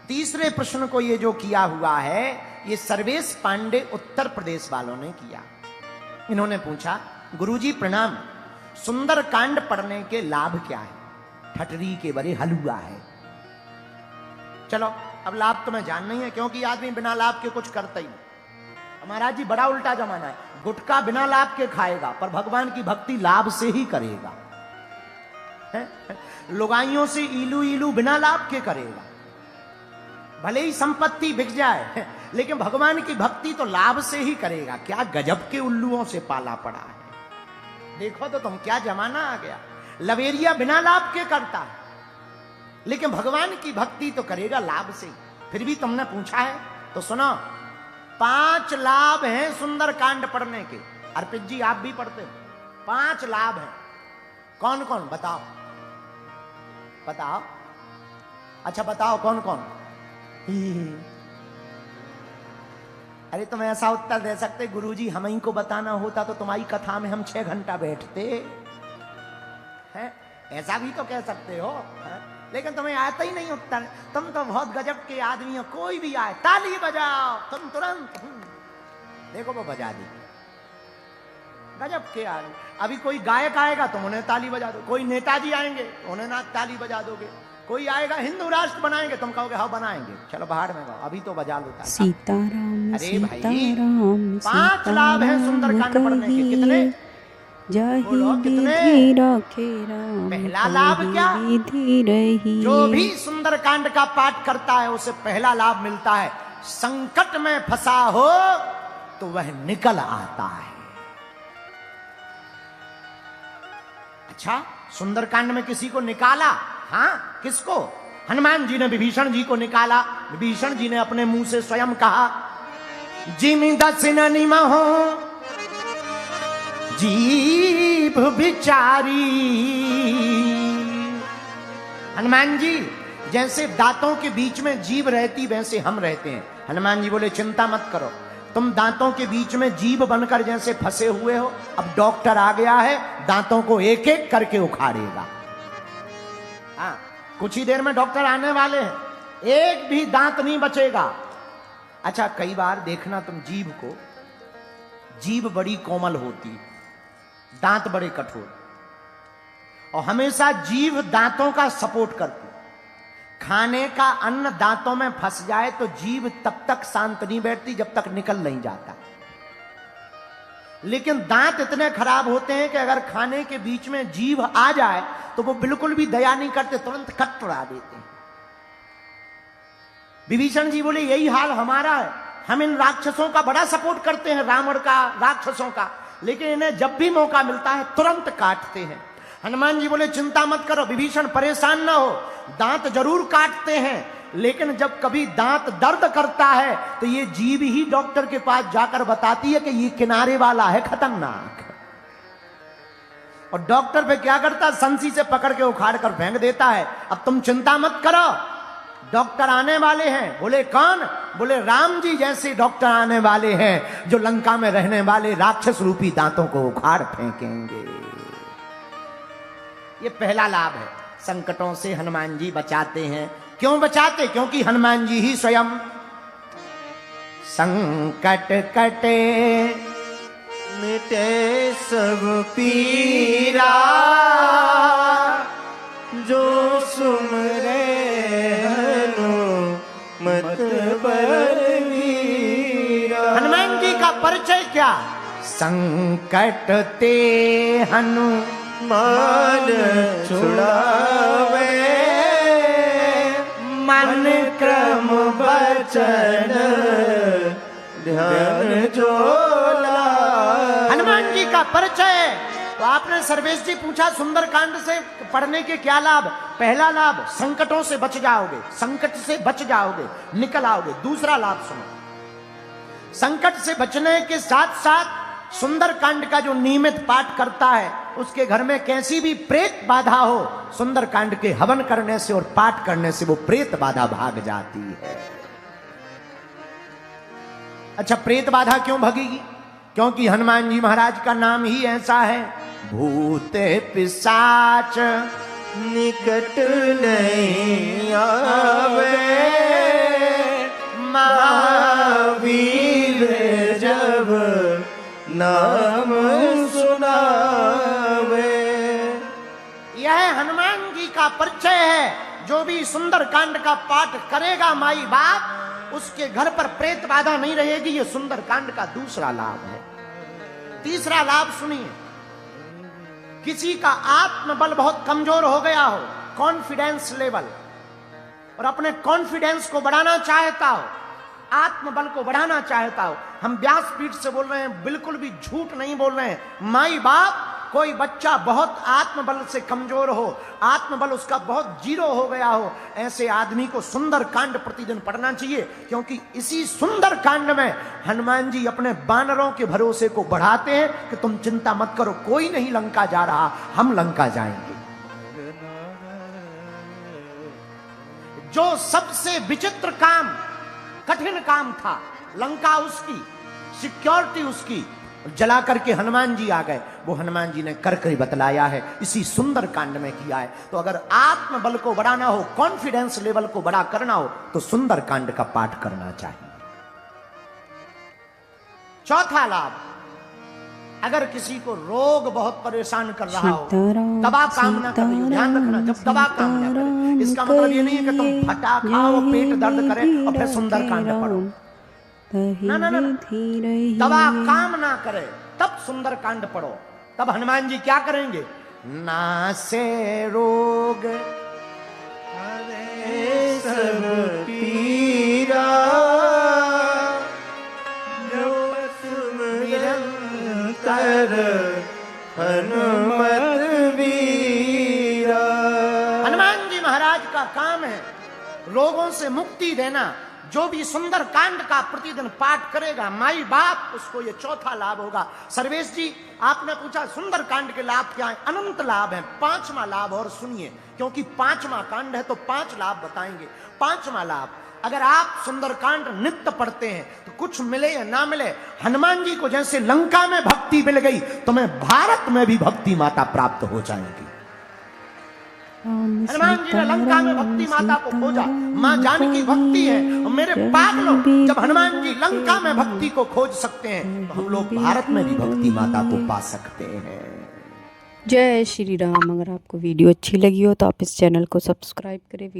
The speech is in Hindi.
तीसरे प्रश्न को ये जो किया हुआ है, ये सर्वेश पांडे उत्तर प्रदेश वालों ने किया। इन्होंने पूछा, गुरुजी प्रणाम, सुंदर कांड पढ़ने के लाभ क्या है? ठटरी के बड़े हलुआ है। चलो अब लाभ तो मैं जान नहीं है, क्योंकि आदमी बिना लाभ के कुछ करता ही नहीं। महाराज जी बड़ा उल्टा जमाना है, गुटखा बिना लाभ के खाएगा पर भगवान की भक्ति लाभ से ही करेगा। लुगाइयों से इलू इलू बिना लाभ के करेगा, भले ही संपत्ति बिक जाए लेकिन भगवान की भक्ति तो लाभ से ही करेगा। क्या गजब के उल्लुओं से पाला पड़ा है। देखो तो तुम, क्या जमाना आ गया। लवेरिया बिना लाभ के करता है लेकिन भगवान की भक्ति तो करेगा लाभ से। फिर भी तुमने पूछा है तो सुनो, 5 लाभ हैं सुंदर कांड पढ़ने के। अर्पित जी आप भी पढ़ते हो, 5 लाभ हैं। कौन कौन बताओ, बताओ। अच्छा बताओ कौन कौन। अरे तुम ऐसा उत्तर दे सकते, गुरुजी हम ही को बताना होता तो तुम्हारी कथा में हम 6 घंटा बैठते हैं, ऐसा भी तो कह सकते हो है? लेकिन तुम्हें आता ही नहीं उत्तर। तुम तो बहुत गजब के आदमी हो, कोई भी आए ताली बजाओ तुम तुरंत देखो वो बजा दी। गजब के आदमी। अभी कोई गायक आएगा तुम उन्हें ताली बजा दो, कोई नेताजी आएंगे उन्हें ना ताली बजा दोगे, कोई आएगा हिंदू राष्ट्र बनाएंगे तुम कहोगे हाँ बनाएंगे, चलो बाहर में गाओ, अभी तो बजा लो ताली। सीताराम अरे भाई सीताराम 5 लाभ हैं सुंदरकांड पढ़ने के। कितने? बोलो कितने? पहला लाभ क्या? जो भी सुंदरकांड का पाठ करता है उसे पहला लाभ मिलता है, संकट में फंसा हो तो वह निकल आता है। अच्छा, सुंदरकांड में किसी को निकाला? हाँ, किसको? हनुमान जी ने विभीषण जी को निकाला। विभीषण जी ने अपने मुंह से स्वयं कहा, जिमि दसिन निमहो जीभ बिचारी। हनुमान जी जैसे दांतों के बीच में जीभ रहती वैसे हम रहते हैं। हनुमान जी बोले चिंता मत करो, तुम दांतों के बीच में जीभ बनकर जैसे फंसे हुए हो, अब डॉक्टर आ गया है, दांतों को एक एक करके उखाड़ेगा। हाँ, कुछ ही देर में डॉक्टर आने वाले हैं, एक भी दांत नहीं बचेगा। अच्छा, कई बार देखना तुम जीभ को, जीभ बड़ी कोमल होती, दांत बड़े कठोर, और हमेशा जीभ दांतों का सपोर्ट करती। खाने का अन्न दांतों में फंस जाए तो जीभ तब तक शांत नहीं बैठती जब तक निकल नहीं जाता। लेकिन दांत इतने खराब होते हैं कि अगर खाने के बीच में जीभ आ जाए तो वो बिल्कुल भी दया नहीं करते, तुरंत कट उड़ा देते हैं। विभीषण जी बोले यही हाल हमारा है, हम इन राक्षसों का बड़ा सपोर्ट करते हैं, रावण का, राक्षसों का, लेकिन इन्हें जब भी मौका मिलता है तुरंत काटते हैं। हनुमान जी बोले चिंता मत करो विभीषण, परेशान ना हो, दांत जरूर काटते हैं लेकिन जब कभी दांत दर्द करता है तो ये जीभ ही डॉक्टर के पास जाकर बताती है कि ये किनारे वाला है, खतरनाक। और डॉक्टर पे क्या करता है, संसी से पकड़ के उखाड़ कर फेंक देता है। अब तुम चिंता मत करो, डॉक्टर आने वाले हैं। बोले कौन? बोले राम जी जैसे डॉक्टर आने वाले हैं जो लंका में रहने वाले राक्षस रूपी दांतों को उखाड़ फेंकेंगे। ये पहला लाभ है, संकटों से हनुमान जी बचाते हैं। क्यों बचाते? क्योंकि हनुमान जी ही स्वयं संकट कटे मिटे सब पीरा, जो सुमरे हनुमत बलवीरा। हनुमान जी का परिचय क्या? संकट ते हनुमान छुड़ावे, मन क्रम बचन ध्यान जो लावे। हनुमान जी का परिचय। तो आपने सर्वेश जी पूछा सुंदरकांड से पढ़ने के क्या लाभ? पहला लाभ, संकटों से बच जाओगे, संकट से बच जाओगे, निकल आओगे। दूसरा लाभ सुनो, संकट से बचने के साथ साथ सुंदरकांड का जो नियमित पाठ करता है उसके घर में कैसी भी प्रेत बाधा हो, सुंदरकांड के हवन करने से और पाठ करने से वो प्रेत बाधा भाग जाती है। अच्छा, प्रेत बाधा क्यों भगेगी? क्योंकि हनुमान जी महाराज का नाम ही ऐसा है, भूत पिशाच निकट नहीं आवे, भी सुंदर कांड का पाठ करेगा माई बाप, उसके घर पर प्रेत बाधा नहीं रहेगी। ये सुंदर कांड का दूसरा लाभ है। तीसरा लाभ सुनिए, किसी का आत्मबल बहुत कमजोर हो गया हो, कॉन्फिडेंस लेवल, और अपने कॉन्फिडेंस को बढ़ाना चाहता हो, आत्मबल को बढ़ाना चाहता हो, हम व्यासपीठ से बोल रहे हैं, बिल्कुल भी झूठ नहीं बोल रहे हैं। माई बाप, कोई बच्चा बहुत आत्मबल से कमजोर हो, आत्मबल उसका बहुत जीरो हो गया हो, ऐसे आदमी को सुंदर कांड प्रतिदिन पढ़ना चाहिए, क्योंकि इसी सुंदर कांड में हनुमान जी अपने बानरों के भरोसे को बढ़ाते हैं कि तुम चिंता मत करो, कोई नहीं लंका जा रहा, हम लंका जाएंगे। जो सबसे विचित्र काम, कठिन काम था, लंका उसकी, सिक्योरिटी उसकी, जला करके हनुमान जी आ गए, वो हनुमान जी ने कर बतलाया है, इसी सुंदर कांड में किया है। तो अगर आत्मबल को बढ़ाना हो, कॉन्फिडेंस लेवल को बड़ा करना हो, तो सुंदर कांड का पाठ करना चाहिए। चौथा लाभ, अगर किसी को रोग बहुत परेशान कर रहा हो, दवा काम ना कर रही हो, ध्यान रखना, जब दवा काम ना करे, इसका मतलब ये नहीं है कि तुम फटा खाओ, पेट दर्द करे और फिर सुंदर कांड पढ़ो। ना ना ना, दवा काम ना करे तब सुंदर कांड पढ़ो। तब हनुमान जी क्या करेंगे? नासे रोग हरे सब पीरा, निरंतर हनुमत वीरा। हनुमान जी महाराज का काम है रोगों से मुक्ति देना। जो भी सुंदर कांड का प्रतिदिन पाठ करेगा माई बाप, उसको ये चौथा लाभ होगा। सर्वेश जी, आपने पूछा सुंदर कांड के लाभ क्या है? अनंत लाभ है। पांचवा लाभ और सुनिए, क्योंकि पांचवा कांड है तो 5 लाभ बताएंगे। पांचवा लाभ, अगर आप सुंदर कांड नित्य पढ़ते हैं तो कुछ मिले या ना मिले, हनुमान जी को जैसे लंका में भक्ति मिल गई, तुम्हें भारत में भी भक्ति माता प्राप्त हो जाएगी। हनुमान जी ने लंका में भक्ति माता को खोजा, मां जानकी भक्ति है। और मेरे पागलों, जब हनुमान जी लंका में भक्ति को खोज सकते हैं तो हम लोग भारत में भी भक्ति माता को पा सकते हैं। जय श्री राम। अगर आपको वीडियो अच्छी लगी हो तो आप इस चैनल को सब्सक्राइब करें।